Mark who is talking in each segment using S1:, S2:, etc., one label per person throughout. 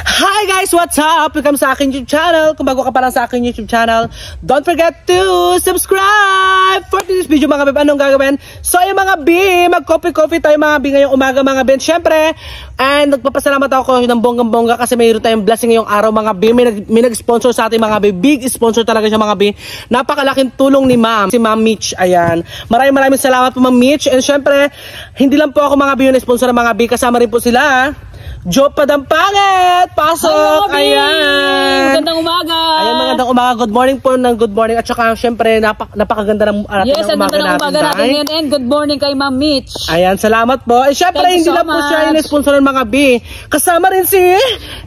S1: Hi guys, what's up? Welcome sa aking YouTube channel. Kung bago ka pa lang sa aking YouTube channel, don't forget to subscribe for this video mga beb. Anong gagawin? So yung mga B, mag-coffee tayo mga B ngayong umaga mga Ben. Syempre, and nagpapasalamat ako ng bonggang-bongga kasi mayroon tayong blessing ngayong araw mga B. May nag-sponsor sa ating mga B. Big sponsor talaga siya mga B. Napakalaking tulong ni Ma'am, si Ma'am Mitch. Ayan. Maraming salamat po Ma'am Mitch. And syempre, hindi lang po ako mga B yung sponsor ng mga B. Kasama rin po sila. Joe Padampangit! Pasok! Ayan!
S2: Magandang umaga!
S1: Ayan, magandang umaga. Good morning po ng good morning. At saka, syempre, napakaganda ng umaga natin.
S2: Yes, and good morning kay Ma'am Mitch.
S1: Ayan, salamat po. And syempre, hindi lang po siya yung sponsor ng mga B. Kasama rin si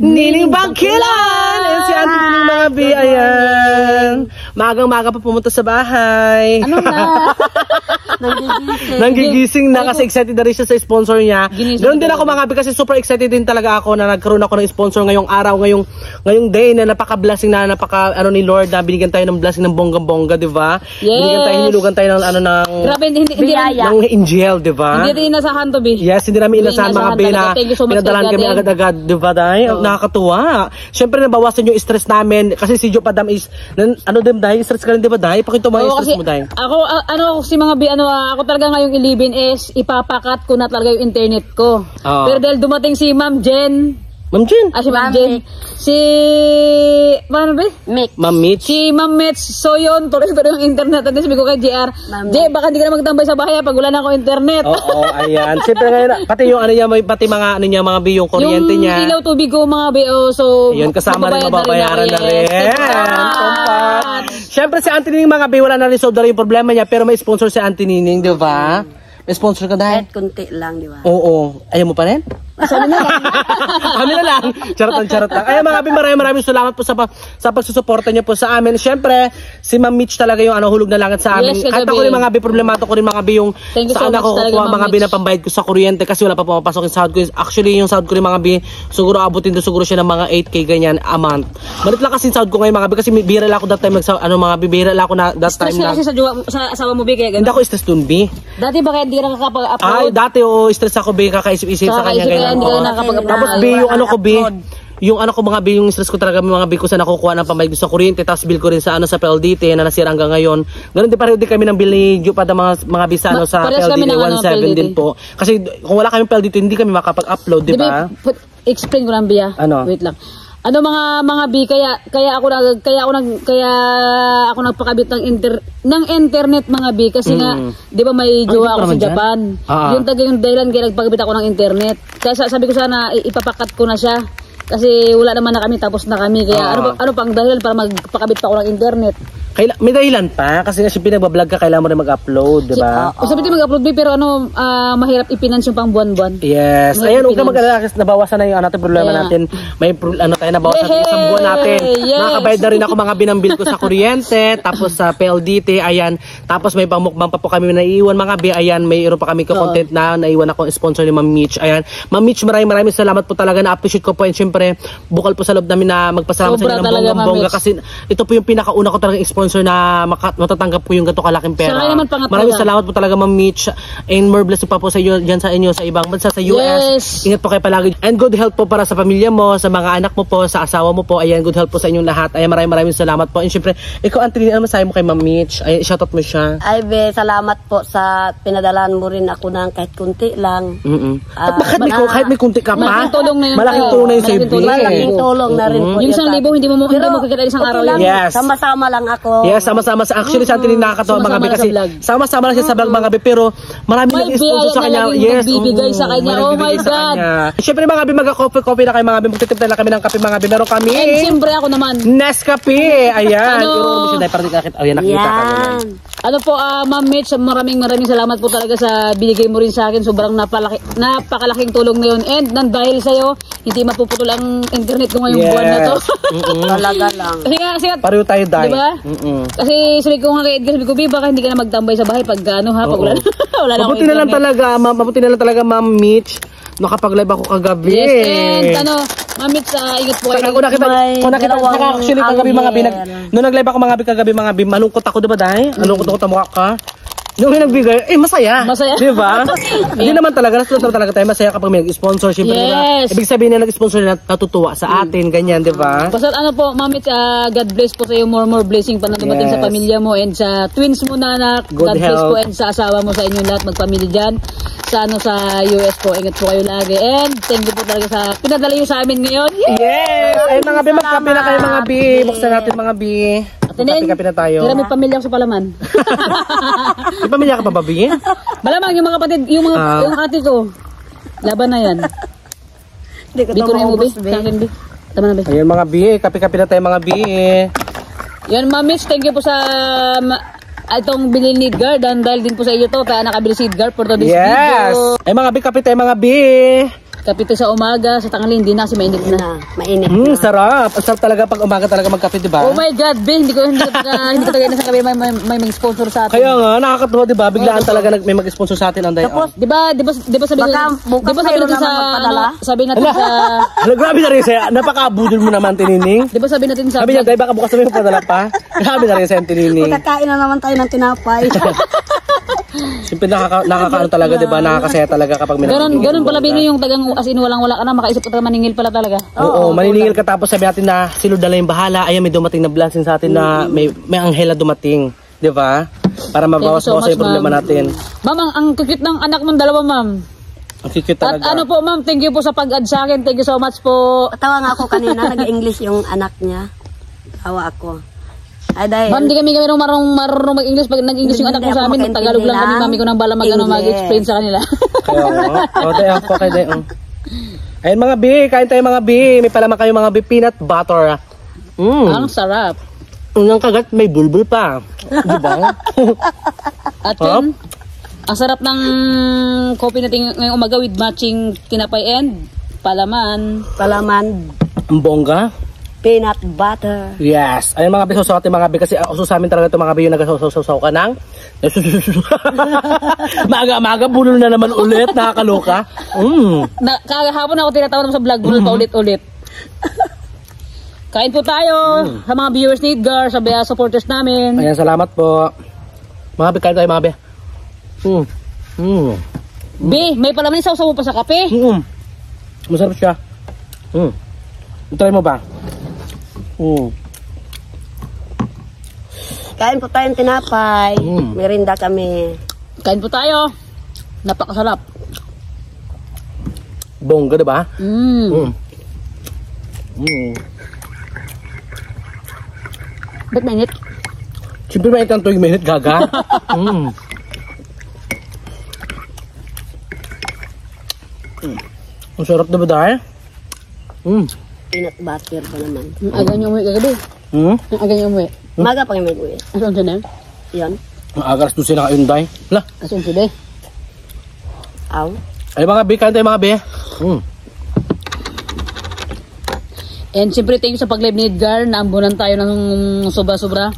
S1: Nining Bangkilan! And si Auntie Nining mga B. Ayan. Magang-maga pa pumunta sa bahay.
S2: Ano na?
S1: Nanggigising na kasi excited na rin siya sa sponsor niya. Ganoon din ako mga B kasi super excited din talaga ako na nagkaroon ako ng sponsor ngayong araw, ngayong day na napaka-blessing na ni Lord na binigyan tayo ng blessing ng bonggang-bongga, di ba?
S2: Yes.
S1: Hinilugan tayo ng
S2: grabe, hindi
S1: ng angel, di ba?
S2: Hindi rin inasahan to, B.
S1: Yes, hindi namin inasahan mga B na pinadalahan kami agad-agad, di ba, Day? Nakakatuwa. Siyempre, nabawasan yung stress namin kasi si Joe Padam is, din, Day? Stress ka rin, di ba, Day? Pakita mo yung stress mo, Day.
S2: Ako, si mga B, ako talaga ngayong 11 is ipapakat ko na talaga yung internet ko. Pero dahil dumating si Ma'am Jen.
S1: Ma'am Jen?
S2: Si Ma'am Jen. Paano ba?
S1: Ma'am Mitch.
S2: Si Ma'am Mitch. So yun, tuloy yung internet. At sabi ko kay JR, Jay, baka hindi ka na magtambay sa bahay pag wala na ako internet.
S1: Oo, ayan. Siyempre ngayon, pati yung pati mga mga B, yung kuryente niya.
S2: Yung ilaw tubig ko mga B, so
S1: yun, kasama rin, mababayaran na rin. Siyempre si Auntie Nining mga B, wala na resolve na yung problema niya, pero may sponsor si Auntie Nining, di ba? May sponsor ka dahil?
S3: Kahit kunti lang, di ba?
S1: Oo. Ayaw mo pa rin?
S2: Sana na lang.
S1: Ano na lang? Charot lang. Ay mga maraming salamat po sa pagsusuporta niyo po sa amin. Siyempre, si Ma'am Mitch talaga yung hulog na langit sa amin.
S2: Yes,
S1: kahit ako rin mga B, problemato ko rin mga B yung saan ako kukuha mga B na pambayad ko sa kuryente kasi wala pa pumapasok yung sahod ko. Actually, yung sahod ko rin mga B, siguro abutin doon siguro siya ng mga 8K ganyan a month. Malit lang kasi yung sahod ko ngayon mga B kasi bihira lang ako that time bihira lang ako na that time na.
S2: Stress kasi sa asawa mo B kaya
S1: hindi ako stress dun B.
S2: Dati ba kaya hindi ka nakakapag-upload?
S1: Ay, dati stress ako B, kakaisip-isip sa kanya ganyan. Tapos B, yung ko B, yung ko mga B, yung stress ko talaga mga B ko sa nakukuha ng pambayad ko sa kuryente, tapos bill ko rin sa sa PLDT na nasira hanggang ngayon. Ganun din pareho din kami ng bill ni Jupa mga B sa sa PLDT 17 din po. Kasi kung wala kaming PLDT hindi kami makapag-upload, di ba?
S2: Explain ko lang B. Wait lang. Mga B kaya ako nagpakabit ng internet mga B kasi nga 'di ba may jowa ako sa Japan. Yung yung dahilan kaya nagpakabit ako ng internet. Kaya sabi ko sana ipapakat ko na siya kasi wala naman na kami tapos na kami kaya ano pang dahilan para magpakabit pa ako ng internet.
S1: May dahilan pa kasi kasi pinagbablog ka kailangan mo rin mag-upload, di ba?
S2: Sabi din mag-upload pero mahirap i-finance yung pang buwan-buwan.
S1: Yes. Ayan, huwag ka mag-alala kasi nabawasan na yung natin problema natin. May tayo nabawasan yung isang buwan natin. Nakabayad na rin ako mga binambil ko sa kuryente, tapos sa PLDT, ayan. Tapos may pamukbang pa po kami naiiwan mga B, ayan, mayroon pa kami content na naiwan ako sponsor ni Ma'am Mitch. Ayan. Ma'am Mitch, maraming salamat po talaga, na-appreciate ko po and syempre bukal po sa loob namin na magpasalamat sa inyo ng bonggang-bongga kasi ito po yung pinakauna ko talagang sponsor na matatanggap po yung gato kalaking pera. Maraming salamat po talaga Ma'am Mitch and more blessing pa po sa inyo dyan sa inyo sa ibang bansa sa US. Ingat po kayo palagi and good health po para sa pamilya mo, sa mga anak mo po, sa asawa mo po. Ayan, good health po sa inyong lahat. Ayan, maraming salamat po. And syempre, ikaw Auntie, ano masahe mo kay Ma'am Mitch? Ay, shoutout mo siya.
S3: Ay be, salamat po sa pinadalan mo rin ako ng kahit kunti lang.
S1: At bakit kahit may kunti ka pa?
S2: Malaking tulong na yun.
S1: Malaking tulong na yun sa iyo.
S3: Malaking tulong na rin po.
S2: Yung 1,000 hindi mo kikita isang araw yan.
S1: Yes.
S3: Sama-sama lang ako.
S1: Yes, sama-sama actually sa atin nakakatawa mga B kasi sama-sama lang siya sa vlog mga B pero marami nang sponsor sa kanya. Yes,
S2: bibigay sa kanya. Oh my God.
S1: Syempre mga B, mag-coffee na kayo mga B. Magtitip na lang kami ng kape mga B. Meron kami.
S2: And siyempre ako naman.
S1: Nescafe. Ayan. Iruro mo siya para nakita. Ayan, nakita ka naman.
S2: Ano po, Ma'am Mitch, maraming salamat po talaga sa binigay mo rin sa akin. Sobrang napakalaking tulong na yun. And nang dahil sa'yo, hindi mapuputol ang internet ko ngayong buwan na to.
S3: Talaga lang.
S2: Kasi nga,
S1: pareho tayo dahil.
S2: Diba? Kasi sabi ko nga kay Edgar, sabi ko, baka hindi ka na magtambay sa bahay pag gano'n ha, pag wala na ako internet.
S1: Mabuti na lang talaga, Ma'am Mitch. Nakapag-live ako kagabi.
S2: Yes, and Ma'am Mitch, ingat po kayo.
S1: Kung nakita ko actually kagabi mga B, nung nag-live ako mga B kagabi mga B, malungkot ako diba dahil? Malungkot ako, tamuha ka. Yung nagbigay, masaya.
S2: Masaya.
S1: Di ba? Hindi naman talaga, talaga tayo masaya kapag may nag-sponsor. Siyempre,
S2: Yes.
S1: ibig sabihin na nag-sponsor na natutuwa sa atin, ganyan, di ba?
S2: Basta ano po, Mami, God bless po sa iyo, more blessing pa na dumating sa pamilya mo and sa twins mo na anak.
S1: Good
S2: God bless
S1: health.
S2: po and sa asawa mo, sa inyong lahat, magpamilya dyan. Sa sa US po, ingat po kayo lagi. And thank you po talaga sa pinadala niyo sa amin ngayon.
S1: Yes! Ay, mga bi, magkape na kayo, mga bi. Buksan natin, mga bi. Magkape na tayo.
S2: Kaya may pamilya ko sa Palaman.
S1: May pamilya ka pa ba, bi?
S2: Malamang yung mga kapatid, yung ate ko. Laban na yan.
S3: Hindi ko
S2: Biko na yung
S3: maubos,
S2: movie. Sa akin, Bi. Tama na, Bi.
S1: Ayun, mga bi. Kape-kape na tayo, mga bi.
S2: Yan, Mamis, thank you po sa itong bilhin ni Edgar. Dahil din po sa iyo to, kaya nakabili si Edgar for this
S1: Yes!
S2: video.
S1: Ay, mga bi, kape tayo, mga bi.
S2: Kapito sa umaga, sa tanghali, hindi na kasi mainit na.
S3: Mainit na.
S1: Sarap. Ang sarap talaga pag umaga talaga magkape, di ba?
S2: Oh my God, Bi, hindi ko tagay na sa kabi may sponsor sa atin.
S1: Kaya nga, nakakatuwa, di ba? Biglaan talaga may mag-sponsor sa atin ang day.
S3: Tapos,
S2: Di ba sabi
S3: Baka bukas mayroon naman magpadala.
S2: sabi natin sa
S1: Grabe na rin sa'yo. Napaka-budol mo naman, Tinining.
S2: di ba sabi natin sa
S1: Sabi niya, day, baka bukas na may padala pa. Grabe na rin sa'yo, Tinining.
S3: Kakain na naman tayo ng tinapay.
S1: Siyempre, nakakaano talaga, di ba? Nakakasaya talaga kapag may
S2: ganun pala Bini yung tagang as in walang wala ka na makaisip ka maningil pala talaga.
S1: Oo, maniningil ka tapos sabi natin na si Lord na yung bahala. Ayan, may dumating na blessing sa atin na may anghela dumating. Di ba? Para mabawas-bawas yung problema natin.
S2: Ma'am, ang cute ng anak mong dalawa, ma'am.
S1: Ang cute
S2: At
S1: talaga.
S2: ano po, ma'am, thank you po sa pag-add sa akin. Thank you so much po.
S3: Tawa nga ako kanina, nag-English yung anak niya. Tawa ako. Ay, dahil...
S2: Ma'am, di kami marunong mag-English. Pag nag-English yung anak ko
S3: Hindi
S2: sa
S3: ako
S2: amin, Tagalog lang kami, mami ko nang bala mag-explain sa kanila.
S1: Kaya nga. O, tayo po kayo tayo. Ayun mga bi, kain tayo mga bi. May palaman kayo mga bi, peanut butter.
S2: Ang sarap.
S1: Unang kagat, may bulbul pa. Di ba?
S2: At yun, ang sarap ng coffee natin ngayong umaga with matching tinapay and palaman.
S3: Palaman,
S1: Ang bongga.
S3: peanut butter.
S1: Yes. Ayun mga bi, susaw atin mga bi. Kasi uso sa amin talaga ito mga bi yung nagsasaw ka ng maaga-maaga, bulol na naman ulit. Nakakaloka.
S2: Kahapon ako tinatawag sa vlog, bulol pa ulit-ulit. Kain po tayo sa mga viewers ni Edgar, sa supporters namin.
S1: Ayan, salamat po. Mga bi, kain tayo mga bi.
S2: B, may palaman yung sausaw mo pa sa kape.
S1: Masarap siya. Try mo ba?
S3: Kain po tayong tinapay. Merinda kami.
S2: Kain po tayo. Napakasarap.
S1: Bongga, diba?
S2: Ba't mainit?
S1: Siyempre may itang 2 minute, gaga. Ang sarap na ba dahil?
S3: Peanut butter pa naman.
S2: Ang aga niyo umuwi kagabi. Ang aga niyo umuwi.
S3: Maga pang may uwi.
S2: Asan siya na?
S3: Yan.
S1: Ang agaras doon sila kayo dahil. Hala.
S2: Asan siya na?
S3: Aw.
S1: Ay mga bi, kain tayo mga bi.
S2: And siyempre thank you sa pag-live ni Edgar. Naambunan tayo ng sobra-sobra.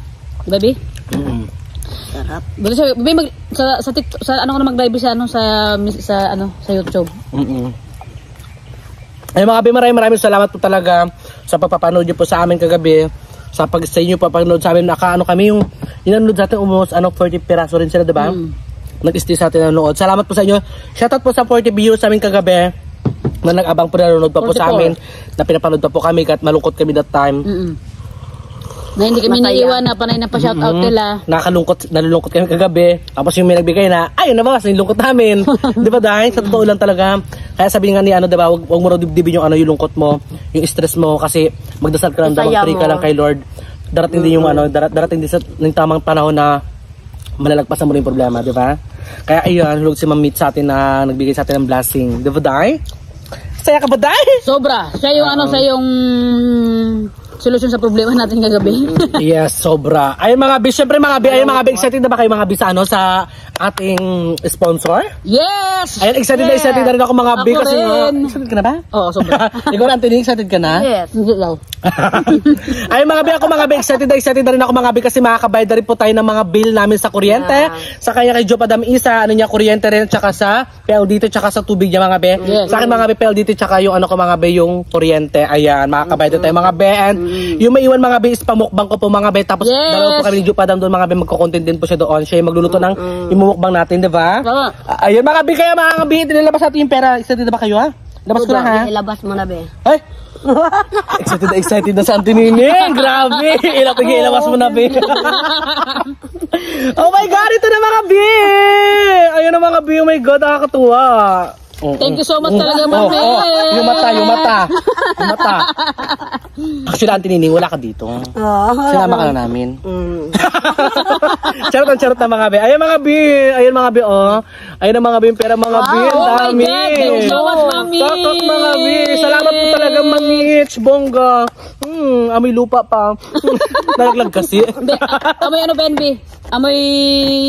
S2: Baby?
S3: Sarap.
S2: Baby, sa TikTok, sa ano ko na mag-live sa YouTube.
S1: Ay mga bi, maraming salamat po talaga sa pagpapanood niyo po sa amin kagabi. Sa inyo papanood sa amin, nakaano kami yung inanood sa atin, almost 40 piraso rin sila, diba? Nag-stay sa atin nanood. Salamat po sa inyo. Shoutout po sa 40 viewers sa amin kagabi na nag-abang po nanonood pa po sa amin, na pinapanood pa po kami kahit malungkot kami that time.
S2: Na hindi kami naiiwan na panay na pa-shoutout nila.
S1: Nalulungkot kami kagabi. Tapos yung may nagbigay na, ayun na ba, kasi yung lungkot namin. Di ba dahil? Sa totoo lang talaga. Kaya sabi nga ni diba, wag mo raw dibdibin yung yung lungkot mo, yung stress mo, kasi magdasal ka lang, mag-pray ka lang kay Lord. Darating din yung darating din sa tamang panahon na malalagpasan mo rin yung problema, di ba? Kaya ayun, hulog si Ma'am Meet sa atin na nagbigay sa atin ng blessing. Di ba dahil? Saya ka ba dahil?
S2: Sobra. Siya yung siya yung solusyon sa problema natin kagabi.
S1: Yes, sobra. Ayun mga bi, syempre mga bi, ayun mga bi, excited na ba kayo mga bi sa sa ating sponsor?
S2: Yes!
S1: Ayun, excited na rin ako mga bi.
S2: Ako
S1: Kasi
S2: rin.
S1: excited ka na ba?
S2: Oo, sobra.
S1: Ikaw na, Anthony, excited ka na?
S3: Yes.
S2: Hindi daw.
S1: Ay mga bi, ako mga bi, excited na rin ako mga bi kasi makakabayad na rin po tayo ng mga bill namin sa kuryente. Sa kanya kay Joe Padam Isa, ano niya, kuryente rin, tsaka sa PLDT, tsaka sa tubig niya mga bi. Sa akin mga bi, PLDT, tsaka yung ano ko mga bi, yung kuryente. Ayan, makakabayad na tayo mga bi. And yung maiwan mga bi is pamukbang ko po mga bi. Tapos dalawa po kami ni Joe Padam doon mga bi, magko-content din po siya doon. Siya yung magluluto ng imumukbang natin, di ba? Ayun mga bi, kaya mga bi, nilabas natin yung pera. Excited na ba kayo ha? Labas ko na ha?
S3: Ilabas mo na be.
S1: Ay! excited na sa Auntie Nining. Grabe. Ilabas mo na, be. Oh my God, ito na mga be. Ayun na mga be. Oh my God, nakakatuwa.
S2: Thank you so much talaga, mami.
S1: Yung mata. Actually, Auntie Nining, wala ka dito. Sinama ka na namin. Charot na mga be. Ayun mga be. Ayun mga be, oh. Ayun na mga be. Pera mga be. Ang dami.
S2: Thank you so much, mami.
S1: Kakak mga be. Salamat po talaga, Mami. Bongga. Amoy lupa pa. Nalaglag kasi.
S2: Amoy ano, Benby? Amoy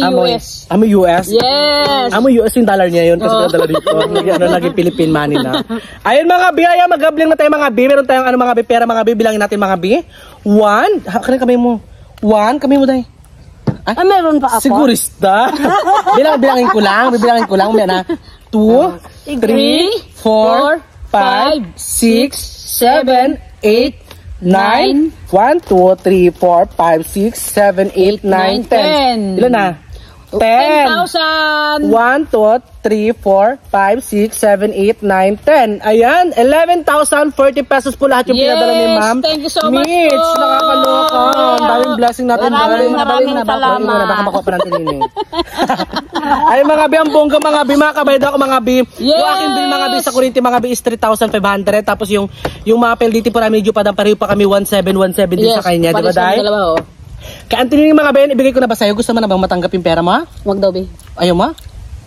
S2: US.
S1: Amoy US?
S2: Yes.
S1: Amoy US yung dollar niya yun kasi dala dito. Naging Philippine money na. Ayun mga bi, ayan, mag-gambling na tayo mga bi. Meron tayong ano mga bi, pera mga bi. Bilangin natin mga bi. 1. Kanina kamay mo. 1. Kamay mo dahil.
S3: Meron pa ako.
S1: Sigurista. Bilangin ko lang. May na. 2, 3, 4, 5, 6, 7, 8, 9, 1, 2, 3, 4, 5, 6, 7, 8, 9, 10. Ilan na? 10,000. 1, 2, 3, 4, 5, 6, 7, 8, 9, 10. Ayan, 11,040 pesos po lahat yung pinadala ni ma'am.
S2: Thank you so much
S1: Mitch,
S2: po.
S1: nakakaloka. Ang daming blessing natin.
S3: Maraming salamat.
S1: Baka makuha pa ng tinining. Ay mga bi, ang bongga mga bi, makabayad ako mga bi. Yung aking bill mga bi sa kuryente mga bi is 3,500. Tapos yung mga PLDT po namin, yung padang pareho pa kami 1,717 din sa kanya. Di ba dahil? Kaya ang tinining mga Ben, ibigay ko na ba sa'yo? Gusto mo na bang matanggap yung pera mo?
S2: Wag daw, be.
S1: Ayaw mo?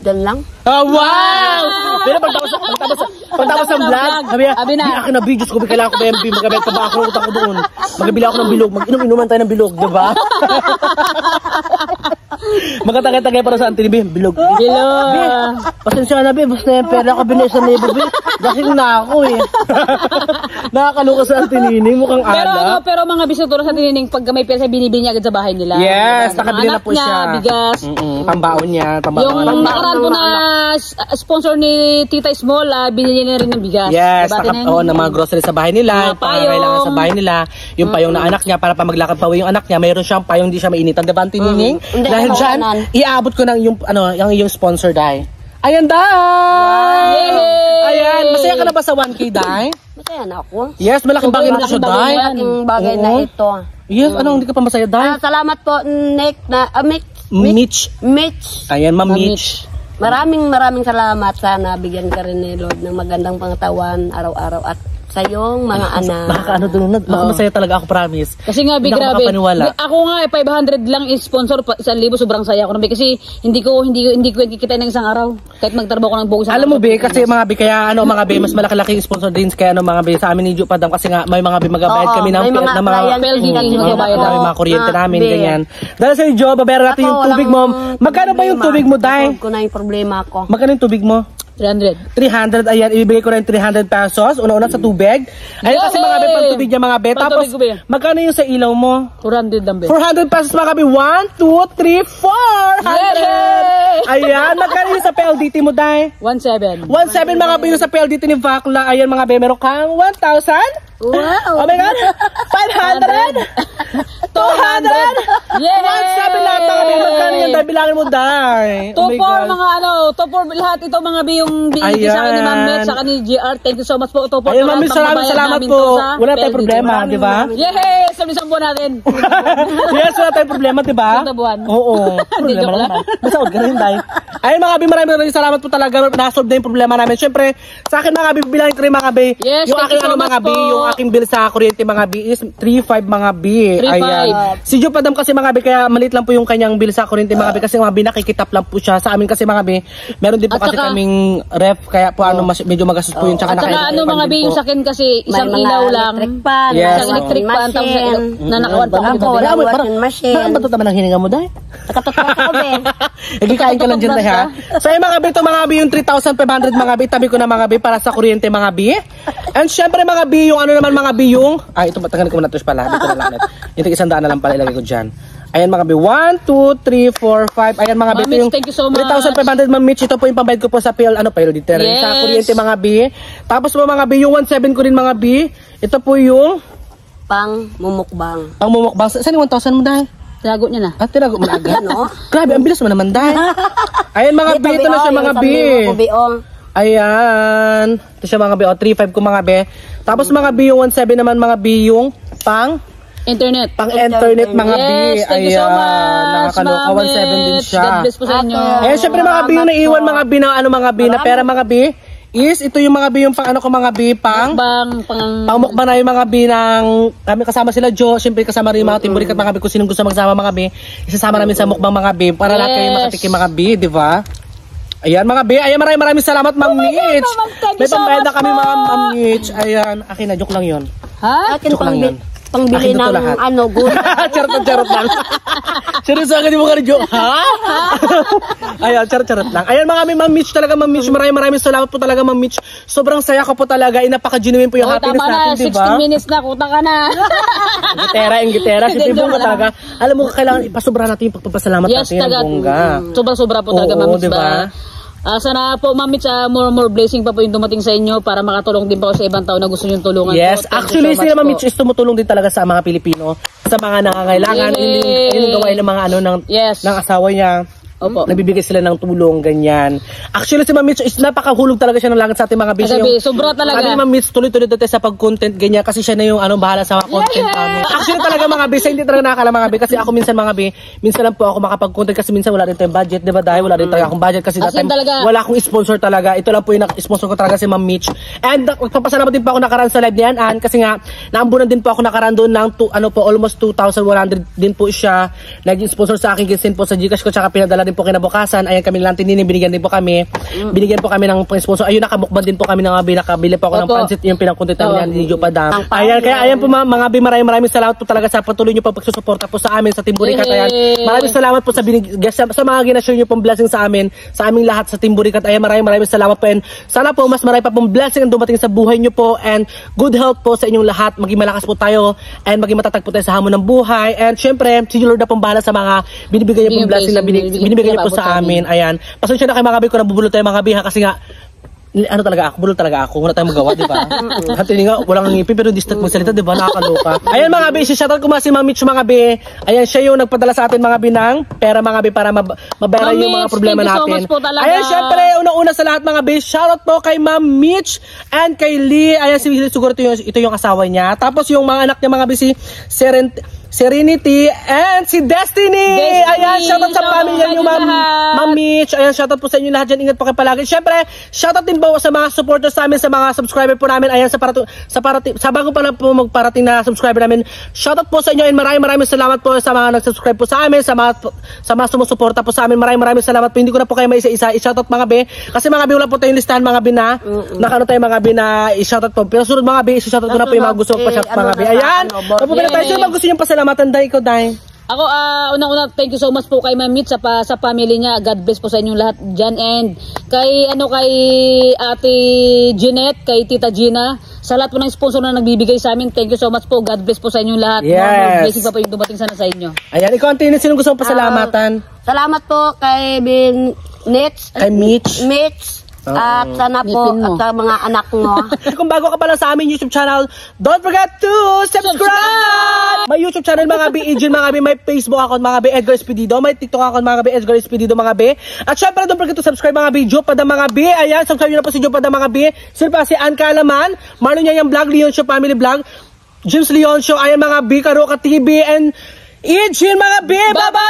S3: Diyan lang.
S1: Oh, wow! Pero pagtapos ng vlog, sabi na, akin na videos ko, kailangan ko ba yung magabay ka ba ako, utang ko doon. Magabili ako ng bilog, mag-inom-inuman tayo ng bilog, diba? Magkatagay-tagay para sa Auntie bilog. Pasensya na, be, basta yung pera ko binay sa neighbor, be. Gasing na ako, eh. Nakakaluka sa Auntie Nining, mukhang ala.
S2: Pero mga bisituro sa Nining, pag may pera, binibili niya agad sa bahay nila.
S1: Yes, nakabili na po siya.
S2: Bigas.
S1: Pambaon niya.
S2: Yung nakaraan po na sponsor ni Tita Small, binili niya rin ng bigas.
S1: Yes, ng mga groceries sa bahay nila, yung pangangailangan sa bahay nila, yung payong na anak niya, para pa maglakad pa yung anak niya, mayroon siyang payong, hindi siya mainitan, diba, Auntie Nining? Dahil dyan, iaabot ko ng yung sponsor, Day. Ayan, Day! Ayan, masaya ka na ba sa 1K, Day?
S3: Masaya na ako.
S1: Yes, malaking bagay na siya, Day.
S3: Malaking bagay na ito.
S1: Yes, hindi ka pa masaya, Day?
S3: Salamat po, Nick,
S1: Mitch. Ayan, Ma'am Mitch.
S3: Maraming salamat. Sana bigyan ka rin ni Lord ng magandang pangatawan araw-araw at sa iyong mga anak.
S1: Nakakaano doon, masaya talaga ako, promise.
S2: Kasi nga, grabe. Ako nga, 500 lang sponsor, 1,000, sobrang saya ako. Kasi hindi ko kikita ng isang araw. Kahit magtrabaho ko ng buong isang
S1: araw. Alam mo, be, kasi mga be, kaya mga be, mas malaki-laki sponsor din kaya mga be, sa amin ni Joe Padam, kasi nga, may mga be, magabayad kami ng mga kuryente namin, ganyan. Dahil sa Joe, babayaran natin yung tubig mo. Magkano ba yung tubig mo, Day?
S3: Ko na yung problema ko.
S1: Magkano yung tubig mo? 300, ayan, ibibigay ko rin 300 pesos, una-una sa tubig. Ayun kasi mga be, pang tubig niya mga be. Tapos, magkano yung sa ilaw mo?
S2: 400 lang be.
S1: 400 pesos mga be. 1, 2, 3, 400! Ayan, magkano yung sa PLDT mo, Day?
S2: 1,700.
S1: 1,700 mga be yung sa PLDT ni Vakla. Ayan mga be, meron kang 1,000?
S3: Wow!
S1: Oh my God! 500? 200? 1,700 lahat mga be. Magkano yung Day? Bilangin mo, Day.
S2: 2,400 mga 2,400 lahat ito mga be yung binigay sa akin ni Ma'am Met, sa akin ni GR. Thank you so much po. 2,400.
S1: Ayun, Ma'am, salamat po. Wala tayong problema, di ba?
S2: Yes! Isang buwan natin.
S1: Yes, wala tayong problema, di ba?
S2: Isang buwan.
S1: Oo. Problema lang. Masaod ka rin, Day. Ayun mga be, maraming salamat po talaga. Nasolve na yung problema namin. Siyempre, sa akin mga be, bilangin ko rin mga be.
S2: Yes,
S1: yung aking mga be, yung aking bill sa kuryente mga be is 3,500 mga be.
S2: 3,500.
S1: Ayan. Si Joe Padam kasi mga be, kaya maliit lang po yung kanyang bill sa kuryente mga be, kasi mga be, nakikitap lang po siya. Sa amin kasi mga be, meron din po kasi kaming ref, kaya po medyo magastos po yun.
S2: At saka mga be, yung sa akin kasi isang ilaw lang.
S3: Electric pan.
S1: Yes.
S2: Isang electric pan, tapos nanakawan pa kami.
S3: Walang washing machine.
S1: Parang bato naman ang hininga mo, Day?
S3: Nakatutok ako, Ben.
S1: Nagkikain ka lang dyan, Day, ha? So, yung mga bi, ito mga bi, yung 3,500 mga bi, tabi ko na mga bi, para sa kuryente mga bi. And syempre mga bi, yung ano naman mga bi, yung... ito, matagal ko muna ito pala. Dito na lang. Yung tig-100 na lang pala ilagay ko dyan. Ayan mga bi, 1, 2, 3, 4, 5. Ayan mga bi, ito yung
S2: thank you so much.
S1: 3,500 Ma'am Mitch. Ito po yung pambayad ko po sa PL,
S2: Yes.
S1: Sa kuryente mga bi. Tapos po mga bi, yung 1,700 ko rin mga bi. Ito po yung...
S3: Pang-mumukbang.
S1: Pang-mumukbang. Saan yung 1,000 mo, Day?
S2: Tinago niya na.
S1: Tinago mo na agad?
S3: Ano?
S1: Grabe, ang bilis mo naman, Day. Ayan mga bi, ito na siya mga bi. Ayan. Ito siya mga bi. 3,500 ko mga bi. Tapos mga bi, yung 1,700 naman mga bi, yung
S2: Internet.
S1: Pang-internet mga bi.
S2: Yes, thank you so much.
S1: Nakakaloka, 1,700 din siya.
S2: God bless po sa inyo.
S1: Ayan, syempre mga bi, yung naiwan mga bi na mga bi na pera mga bi. Ito yung mga bi, yung pang ko mga bi, pangmukbang na yung mga bi ng, kami kasama sila Jo, syempre kasama rin yung mga timburikat mga bi, kung sinong gusto magsama mga bi, isasama namin sa mukbang mga bi, para lahat kayo makatikim mga bi, di ba? Ayan mga bi, ayan maraming salamat Ma'am Mitch. May pambayad na kami mga Ma'am Mitch. Ayan, akin na, joke lang yun.
S2: Ha?
S1: Joke lang yun.
S3: Pangbili ng gulay.
S1: Charot lang. Seryoso agad mo ka rin, joke. Ha? Ayan, charot lang. Ayan mga Ma'am Mitch talaga, Ma'am Mitch. Maraming salamat po talaga, Ma'am Mitch. Sobrang saya ko po talaga. Napaka-genuine po yung happiness natin, di ba?
S2: 16 minutes na, kuta ka na.
S1: Gitera. Siyempre po talaga. Alam mo, kailangan ipasobra natin yung pagpapasalamat natin.
S2: Sobra-sobra po talaga, Ma'am Mitch.
S1: Diba?
S2: Sana po, Ma'am Mitch, more blessing pa po yung dumating sa inyo para makatulong din po sa ibang tao na gusto nyo tulungan.
S1: Yes, actually sila Ma'am Mitch is tumutulong din talaga sa mga Pilipino, sa mga nangangailangan. Yung gawain ng mga ng asawa niya.
S2: Opo.
S1: Nabibigay sila ng tulong, ganyan. Actually, si Ma'am Mitch is napakahulog talaga siya ng langit sa ating mga bisyo.
S2: Sobra talaga.
S1: Sabi ni Ma'am Mitch, tuloy-tuloy tayo sa pag-content, ganyan. Kasi siya na yung bahala sa mga content namin. Actually talaga mga bis, hindi talaga nakakala mga bis. Kasi ako minsan mga bis, minsan lang po ako makapag-content kasi minsan wala rin tayong budget, diba? Dahil wala rin talaga akong budget kasi that time, wala akong sponsor talaga. Ito lang po yung sponsor ko talaga si Ma'am Mitch. And magpapasalamat din po ako nakaraan sa live niyan, kasi nga, naambunan din po ako nakaraan doon ng almost 2,100 din po siya. Naging sponsor sa akin, kinsin po sa Gcash ko, tsaka pinadala din po kinabukasan. Ayan kami lang tininin, binigyan din po kami. Binigyan po kami ng sponsor. Ayun, nakamukbang din po kami ng nakabili po ako ng pansit, yung pinang-content namin ni Joe Padam. Ayan, kaya ayan po mga maraming salamat po talaga sa patuloy niyo po pagsusuporta po sa amin sa Timburikat. Ayan, maraming salamat po sa mga ginashow niyo pong blessing sa amin, sa aming lahat sa Timburikat. Ayan, maraming salamat po, and sana po mas marami pa pong blessing ang dumating sa buhay niyo po, and good health po sa inyong lahat. Maging malakas po tayo, and maging matatag po tayo sa hamon ng buhay. And syempre, si Lord na pong bahala sa mga binibigay niyo pong blessing na binibigay niyo po sa amin. Ayan. Pasensya na kay mga bi ko, nabubulol tayo mga bi, kasi nga bulol talaga ako. Wala tayong magawa, di ba? Hati nga, walang ngipin, pero distant magsalita, di ba? Nakakaloka. Ayan mga bi, shoutout ko mga si Ma'am Mitch mga bi. Ayan, siya yung nagpadala sa atin mga bi ng pera mga bi para mabayaran yung mga problema natin. Ayan, syempre, una-una sa lahat mga bi, shoutout po kay Ma'am Mitch and kay Lee. Ayan, si siguro ito yung asawa niya. Tapos yung mga anak niya mga bi, si Serenity and si Destiny. Ayan, shoutout sa pamilya niyo Ma'am Mitch. Ayan, shoutout po sa inyo lahat dyan. Ingat po kayo palagi. Syempre, shoutout din po sa mga supporters namin, sa mga subscriber po namin. Ayan, sa bago pala po magparating na subscriber namin. Shoutout po sa inyo, and maraming salamat po sa mga nag-subscribe po sa amin, sa mga sumusuporta po sa amin. Maraming salamat po. Hindi ko na po kayo may isa-isa i-shoutout mga be. Kasi mga be, wala po tayong listahan mga be na nakano tayo mga be na i-shoutout po. Pero sunod mga be, i-shoutout ko na po yung mga gusto pa shoutout mga be. Ayan. Napupila tayo. Sino mga gusto niyong pasalamatan? Dahil ikaw, Dahil.
S2: Ako, unang-una, thank you so much po kay Ma'am Mitch sa family niya. God bless po sa inyong lahat dyan. And kay Ate Jeanette, kay Tita Gina, sa lahat po ng sponsor na nagbibigay sa amin, thank you so much po. God bless po sa inyong lahat.
S1: Yes.
S2: More blessing pa po yung dumating sana sa inyo.
S1: Ayan, ikaw, Antinin, sino gusto mong pasalamatan?
S3: Salamat po kay Mitch. At sana po at sa mga anak mo.
S1: Kung bago ka pala sa aming YouTube channel, don't forget to subscribe! May YouTube channel mga bi, mga bi, may Facebook account mga bi, Edgar Espedido, may TikTok account mga bi, Edgar Espedido mga bi. At syempre don't forget to subscribe mga bi, Joe Padam mga bi. Ayan, subscribe nyo na po si Joe Padam mga bi. Sino pa si Ann Kalaman, Marlon Yayang Vlog, Leon Show Family Vlog, James Leon Show, ayan mga bi, Karoka TV, and Ijin mga bi. Bye-bye!